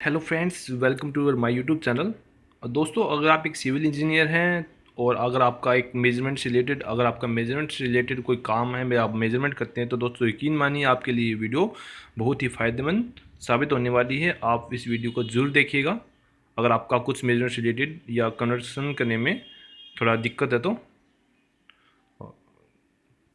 Hello friends, welcome to my YouTube channel. दोस्तों, अगर आप एक सिविल इंजीनियर हैं और अगर आपका एक मेजरमेंट से रिलेटेड कोई काम है या आप मेजरमेंट करते हैं, तो दोस्तों यकीन मानिए आपके लिए ये वीडियो बहुत ही फ़ायदेमंद साबित होने वाली है। आप इस वीडियो को ज़रूर देखिएगा अगर आपका कुछ मेजरमेंट से रिलेटेड या कन्वर्सन करने में थोड़ा दिक्कत है तो।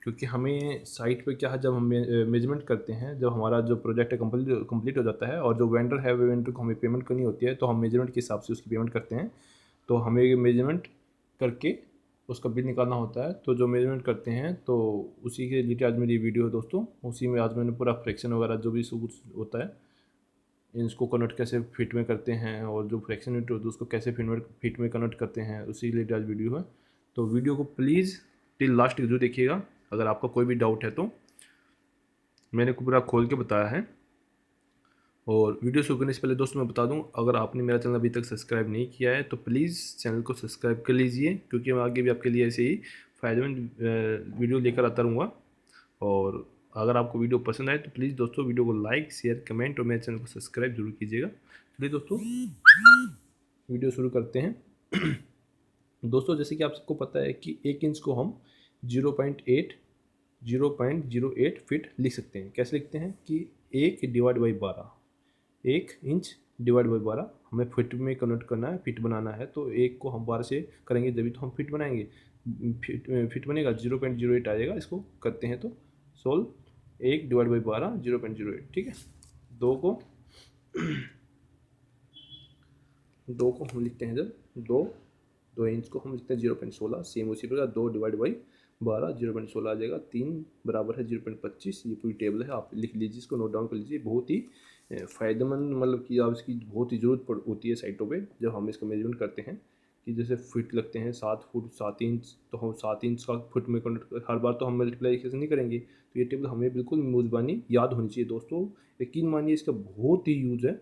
क्योंकि हमें साइट पे क्या है, जब हम मेजरमेंट करते हैं, जब हमारा जो प्रोजेक्ट है कंप्लीट हो जाता है और जो वेंडर है वो वेंडर को हमें पेमेंट करनी होती है, तो हम मेजरमेंट के हिसाब से उसकी पेमेंट करते हैं। तो हमें मेजरमेंट करके उसका बिल निकालना होता है। तो जो मेजरमेंट करते हैं तो उसी के रिलेटेड आज मेरी वीडियो है दोस्तों। उसी में आज मैंने पूरा फ्रैक्शन वगैरह जो भी सब कुछ होता है, इसको कन्वर्ट कैसे फिट में करते हैं और जो फ्रैक्शन यूनिट होती है उसको कैसे फिट में कन्वर्ट करते हैं, उसी रिलेटेड आज वीडियो है। तो वीडियो को प्लीज़ टिल लास्ट जरूर देखिएगा। अगर आपका कोई भी डाउट है तो मैंने को पूरा खोल के बताया है। और वीडियो शुरू करने से पहले दोस्तों मैं बता दूं, अगर आपने मेरा चैनल अभी तक सब्सक्राइब नहीं किया है तो प्लीज़ चैनल को सब्सक्राइब कर लीजिए, क्योंकि मैं आगे भी आपके लिए ऐसे ही फ़ायदेमंद वीडियो लेकर आता रहूँगा। और अगर आपको वीडियो पसंद आए तो प्लीज़ दोस्तों वीडियो को लाइक, शेयर, कमेंट और मेरे चैनल को सब्सक्राइब जरूर कीजिएगा। चलिए दोस्तों वीडियो शुरू करते हैं। दोस्तों, जैसे कि आप सबको पता है कि 1 इंच को हम 0.8 फीट लिख सकते हैं। कैसे लिखते हैं कि 1/12, 1 इंच डिवाइड बाई 12 हमें फिट में कन्वर्ट करना है, फिट बनाना है। तो 1 को हम 12 से करेंगे जब तो हम फिट बनाएंगे। फिट बनेगा 0.08 आ जाएगा। इसको करते हैं तो सोल्व 1/12 0.08। ठीक है। दो को दो को हम लिखते हैं जब 2 इंच को हम लिखते हैं 0.16। सेम उसी प्रकार 2/12 0.16 आ जाएगा। 3 बराबर है 0.25। ये पूरी टेबल है, आप लिख लीजिए, इसको नोट डाउन कर लीजिए। बहुत ही फ़ायदेमंद, मतलब कि आप इसकी बहुत ही ज़रूरत होती है साइटों पे जब हम इसका मेजरमेंट करते हैं। कि जैसे फिट लगते हैं 7 फुट 7 इंच, तो हम 7 इंच का फुट में कन्वर्ट हर बार तो हम मल्टीप्लाइकेशन नहीं करेंगे। तो ये टेबल हमें बिल्कुल मुज़बानी याद होनी चाहिए दोस्तों। यकीन मानिए इसका बहुत ही यूज़ है।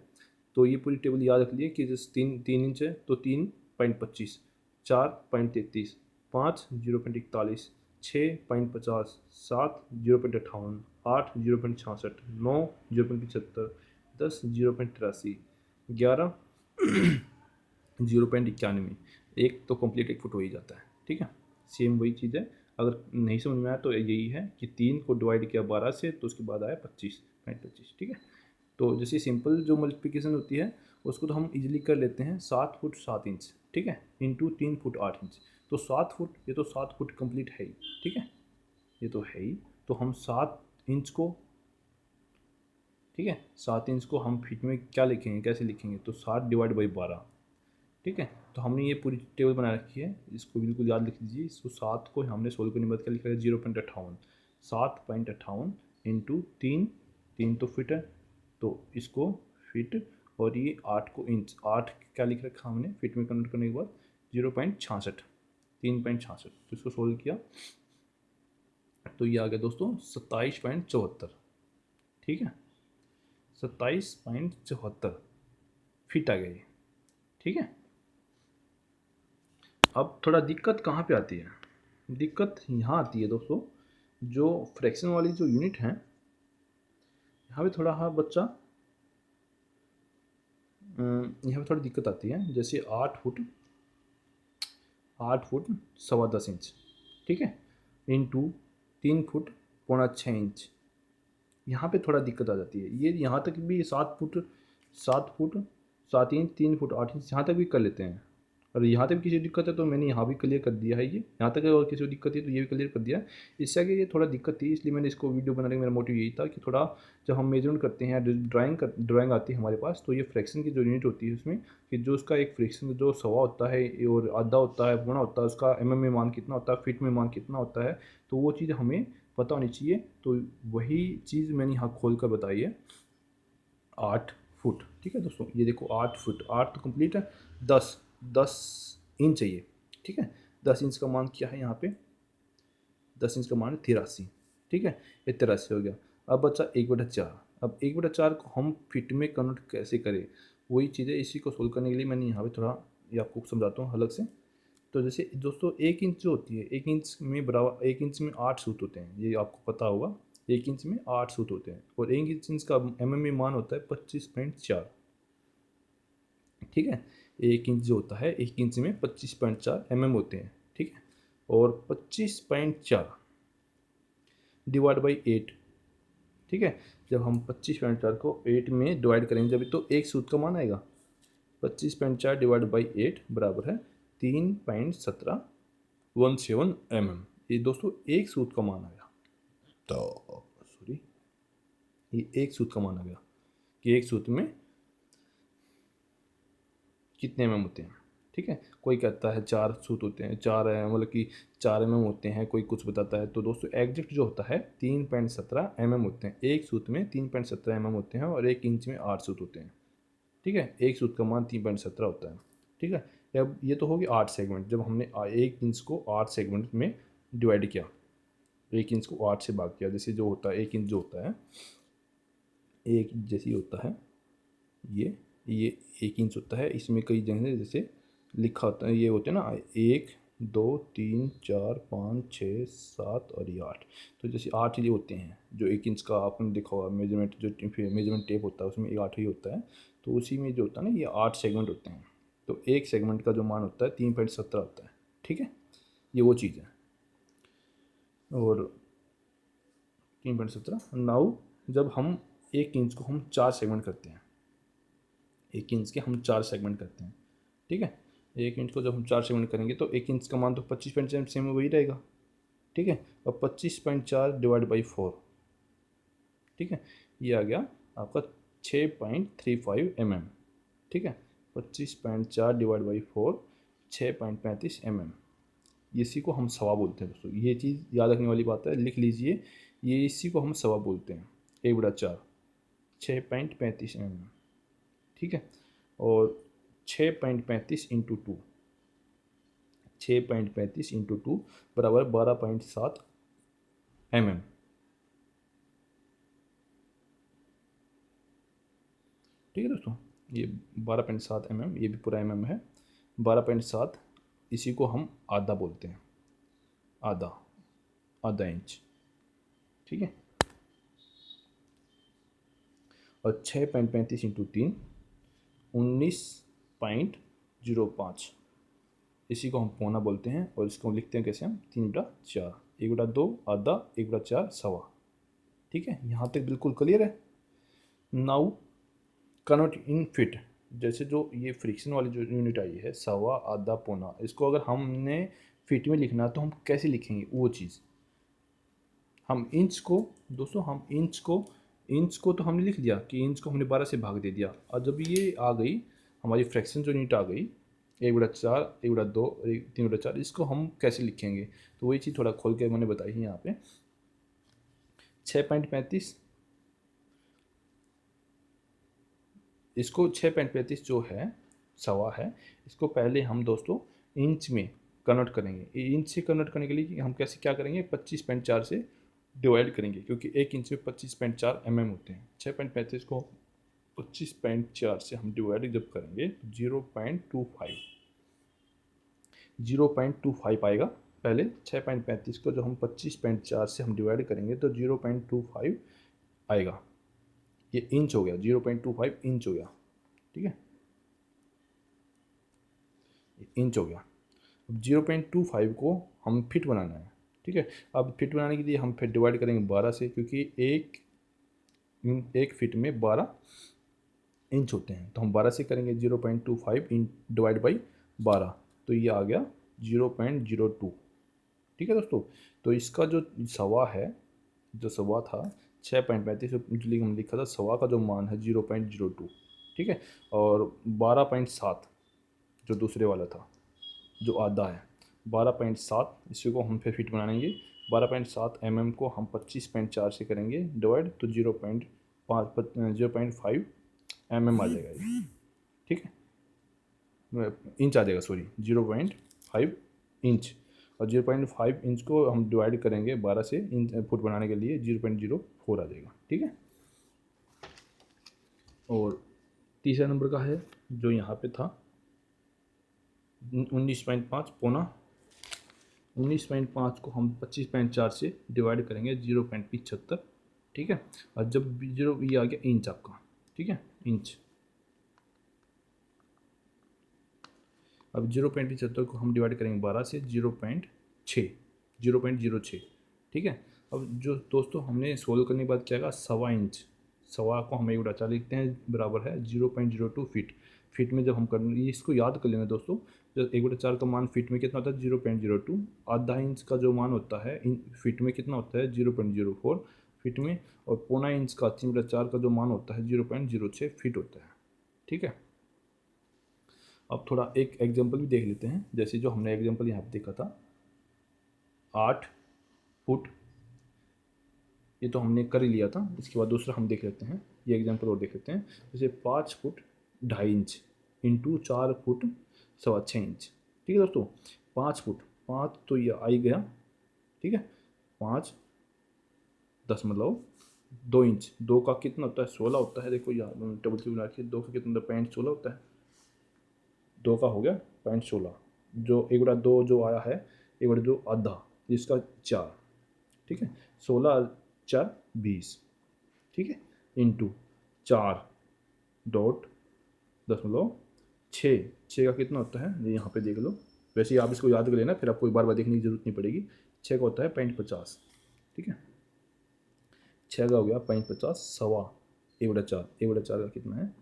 तो ये पूरी टेबल याद रख लिए कि जैसे 3 इंच है तो 3.25, 4.33, 5 0.41, 6.50, 7 0.58, 8 0.66, 9 0.75, 10 0.83, 11 0.91। एक तो कंप्लीट 1 फुट हो ही जाता है। ठीक है। सेम वही चीज़ है। अगर नहीं समझ में आया तो यही है कि 3 को डिवाइड किया 12 से तो उसके बाद आया 25.25। ठीक है। तो जैसे सिंपल जो मल्टीप्लिकेशन होती है उसको तो हम इजीली कर लेते हैं 7 फुट 7 इंच। ठीक है। Into 3 foot 8 inch. तो 7 फुट, ये तो 7 फुट कंप्लीट है ही। ठीक है। ये तो है ही। तो हम 7 इंच को, ठीक है, 7 इंच को हम फीट में क्या लिखेंगे, कैसे लिखेंगे, तो 7/12। ठीक है। तो हमने ये पूरी टेबल बना रखी है, इसको बिल्कुल याद लिख लीजिए। इसको 7 को हमने सोल्व करने के बाद क्या लिखा है 0.58, 7.58 इंटू 3, 3 तो फिट है तो इसको फिट, और ये 8 को इंच, 8 क्या लिख रखा हमने फिट में कन्वर्ट करने के बाद 0.66, 3.66। तो इसको सोल्व किया तो ये आ गया दोस्तों 27.74। ठीक है। 27.74 फिट आ गया ये। ठीक है। अब थोड़ा दिक्कत कहाँ पे आती है, दिक्कत यहाँ आती है दोस्तों, जो फ्रैक्शन वाली जो यूनिट है यहाँ पे थोड़ा, हाँ बच्चा, यहाँ पे थोड़ी दिक्कत आती है। जैसे 8 फुट 10.25 इंच, ठीक है, इंटू 3 फुट 6.25 इंच, यहाँ पे थोड़ा दिक्कत आ जाती है। ये यहाँ तक भी 7 फुट 7 इंच 3 फुट 8 इंच यहाँ तक भी कर लेते हैं। और यहाँ तक भी किसी दिक्कत है तो मैंने यहाँ भी क्लियर कर दिया है। ये यहाँ तक और किसी को दिक्कत है तो ये भी क्लियर कर दिया है। इससे आगे ये थोड़ा दिक्कत थी, इसलिए मैंने इसको वीडियो बनाने का मेरा मोटिव यही था कि थोड़ा जब हम मेजरमेंट करते हैं, ड्राइंग आती है हमारे पास, तो ये फ्रैक्शन की जो यूनिट होती है उसमें कि जो उसका एक फ्रैक्शन जो सवा होता है और आधा होता है, गुणा होता है, उसका में मान कितना होता है, फीट में मान कितना होता है, तो वो चीज़ हमें पता होनी चाहिए। तो वही चीज़ मैंने यहाँ खोल कर बताई है। 8 फुट, ठीक है दोस्तों, ये देखो 8 फुट, 8 तो कंप्लीट है। 10 इंच चाहिए। ठीक है। 10 इंच का मान क्या है यहाँ पे, 10 इंच का मान है 83। ठीक है। ये 83 हो गया। अब बचा 1/4। अब 1/4 को हम फिट में कन्वर्ट कैसे करें, वही चीज़ है। इसी को सोल्व करने के लिए मैंने यहाँ पे थोड़ा ये आपको समझाता हूँ अलग से। तो जैसे दोस्तों 1 इंच जो होती है, 1 इंच में बराबर, 1 इंच में 8 सूत होते हैं, ये आपको पता होगा। 1 इंच में 8 सूत होते हैं और 1 इंच का में मान होता है 25.4। ठीक है। 1 इंच जो होता है, 1 इंच में 25.4 mm होते हैं, ठीक है। और 25.4 डिवाइड बाई 8, ठीक है। जब हम 25.4 को 8 में डिवाइड करेंगे जब तो एक सूत्र का मान आएगा। 25.4 डिवाइड बाई 8 बराबर है 3.1717 mm। ये दोस्तों एक सूत्र का मान आ गया। तो सॉरी, ये एक सूत्र का मान आ गया कि एक सूत्र में कितने mm होते हैं, ठीक है। कोई कहता है 4 सूत्र होते हैं, 4 मतलब कि 4 mm होते हैं, कोई कुछ बताता है। तो दोस्तों एग्जैक्ट जो होता है 3.17 mm होते हैं। एक सूत्र में 3.17 mm होते हैं और 1 इंच में 8 सूत्र होते हैं, ठीक है। एक सूत्र का मान 3.17 होता है, ठीक है। अब ये तो होगी 8 सेगमेंट। जब हमने 1 इंच को 8 सेगमेंट में डिवाइड किया, 1 इंच को 8 से भाग किया, जैसे जो होता है 1 इंच जो होता है, 1 इंच जैसे होता है ये 1 इंच होता है। इसमें कई जगह जैसे लिखा होता है, ये होते हैं ना 1 2 3 4 5 6 7 और ये 8। तो जैसे 8 ये होते हैं जो 1 इंच का आपने देखा होगा मेजरमेंट, जो मेजरमेंट टेप होता है उसमें ये 8 ही होता है। तो उसी में जो होता है ना ये 8 सेगमेंट होते हैं। तो एक सेगमेंट का जो मान होता है 3.17 होता है, ठीक है। ये वो चीज़ है। और 3.17 नाउ जब हम 1 इंच को हम 4 सेगमेंट करते हैं, 1 इंच के हम 4 सेगमेंट करते हैं, ठीक है। 1 इंच को जब हम 4 सेगमेंट करेंगे तो 1 इंच का मान तो 25.4 में वही रहेगा, ठीक है। और 25.4 डिवाइड बाई 4, ठीक है, ये आ गया आपका 6.35 mm, ठीक है। 25.4 डिवाइड बाई 4 6.35 mm। इसी को हम सवा बोलते हैं दोस्तों। ये चीज़ याद रखने वाली बात है, लिख लीजिए। ये इसी को हम सवा बोलते हैं। 1/4 6.35 mm, ठीक है। और 6.35 इंटू 2, 6.35 इंटू 2 बराबर 12.7 mm, ठीक है दोस्तों। ये 12.7 mm, ये भी पूरा mm है। 12.7 इसी को हम आधा बोलते हैं, आधा, आधा इंच, ठीक है। और 6.35 इंटू 3 19.05, इसी को हम पौना बोलते हैं। और इसको लिखते हैं कैसे हम 3/4, 1/2 आधा, 1/4 सवा, ठीक है। यहाँ तक बिल्कुल क्लियर है। Now convert in fit. जैसे जो ये फ्रिक्शन वाली जो यूनिट आई है सवा, आधा, पौना, इसको अगर हमने फिट में लिखना है तो हम कैसे लिखेंगे वो चीज़। हम इंच को दोस्तों, हम इंच को तो हमने लिख दिया कि इंच को हमने 12 से भाग दे दिया। और जब ये आ गई हमारी फ्रैक्शन जो यूनिट आ गई 1/4, 1/2 और 3/4, इसको हम कैसे लिखेंगे। तो वही चीज़ थोड़ा खोल के मैंने बताई है यहाँ पे। 6.35, इसको 6.35 जो है सवा है, इसको पहले हम दोस्तों इंच में कन्वर्ट करेंगे। इंच से कन्वर्ट करने के लिए हम कैसे क्या करेंगे, 25.4 से डिवाइड करेंगे, क्योंकि 1 इंच में 25.4 mm होते हैं। 6.35 को 25.4 से हम डिवाइड जब करेंगे तो 0.25 आएगा। पहले 6.35 को जब हम 25.4 से हम डिवाइड करेंगे तो 0.25 आएगा। ये इंच हो गया, 0.25 इंच हो गया, ठीक है। इंच हो गया। अब 0.25 को हम फिट बनाना है, ठीक है। अब फिट बनाने के लिए हम फिर डिवाइड करेंगे 12 से, क्योंकि एक फिट में 12 इंच होते हैं। तो हम 12 से करेंगे 0.25 इन डिवाइड बाई 12, तो ये आ गया 0.02, ठीक है दोस्तों। तो इसका जो सवा है, जो सवा था 6.35 हम लिखा था, सवा का जो मान है 0.02, ठीक है। और 12.7 जो दूसरे वाला था जो आधा है 12.7, इसी को हम फिर फिट बनाएंगे। 12.7 mm को हम 25.4 से करेंगे डिवाइड, तो 0.5 mm आ जाएगा ये, ठीक है। इंच आ जाएगा, सॉरी 0.5 इंच। और 0.5 इंच को हम डिवाइड करेंगे 12 से, इंच फुट बनाने के लिए 0.04 आ जाएगा, ठीक है। और तीसरा नंबर का है जो यहाँ पे था 19.5 पौना। 19.5 को हम 25.4 से डिवाइड करेंगे 0.75, ठीक है। और जब 0 ये आ गया इंच आपका, ठीक है, इंच। अब 0.75 को हम डिवाइड करेंगे 12 से, 0.6, ठीक है। अब जो दोस्तों हमने सोल्व करने के बाद क्या आएगा, 1.25 इंच, सवा को हम 1/4 लिखते हैं, बराबर है 0.02 फीट। फीट में जब हम कर, ये इसको याद कर लेना दोस्तों, जब 1/4 का मान फीट में कितना होता है 0.02, आधा इंच का जो मान होता है इन फीट में कितना होता है 0.04 फीट में, और पौना इंच का 3/4 का जो मान होता है 0.06 फीट होता है, ठीक है। अब थोड़ा एक एग्जांपल भी देख लेते हैं, जैसे जो हमने एग्जांपल यहाँ पे देखा था 8 फुट, ये तो हमने कर ही लिया था। इसके बाद दूसरा हम देख लेते हैं, ये एग्जांपल और देख लेते हैं, जैसे 5 foot 2.5 inch into 4 foot 6.25 inch, ठीक है दोस्तों। 5 फुट, 5 तो ये आ ही गया, ठीक है, 5 10 2 इंच, 2 का कितना होता है 16 होता है, देखो यार टेबल से बना के 2 का कितना होता है 0.16 होता है, 2 का हो गया 0.16, जो 1/2 जो आया है 1/2 आधा, जिसका 4, ठीक है, 16 4 20, ठीक है, इंटू 4.6 का कितना होता है ये यहाँ पे देख लो, वैसे ही आप इसको याद कर लेना, फिर आपको बार बार देखने की जरूरत नहीं पड़ेगी। 6 का होता है 0.50, ठीक है, 6 का हो गया 0.50, सवा 1/4, 1/4 का कितना है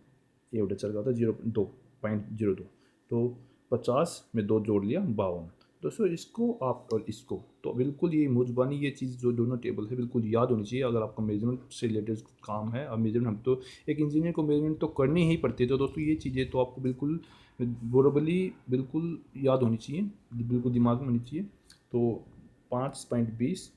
1/4 का होता है 0.02, तो 50 में 2 जोड़ लिया 52। दोस्तों इसको आप और इसको तो बिल्कुल ये मुजबानी, ये चीज़ जो दोनों टेबल है बिल्कुल याद होनी चाहिए अगर आपका मेजरमेंट से रिलेटेड काम है। और मेजरमेंट हम तो एक इंजीनियर को मेजरमेंट तो करनी ही पड़ती है, तो दोस्तों ये चीज़ें तो आपको बिल्कुल वर्बली बिल्कुल याद होनी चाहिए, बिल्कुल दिमाग में होनी चाहिए। तो 5.20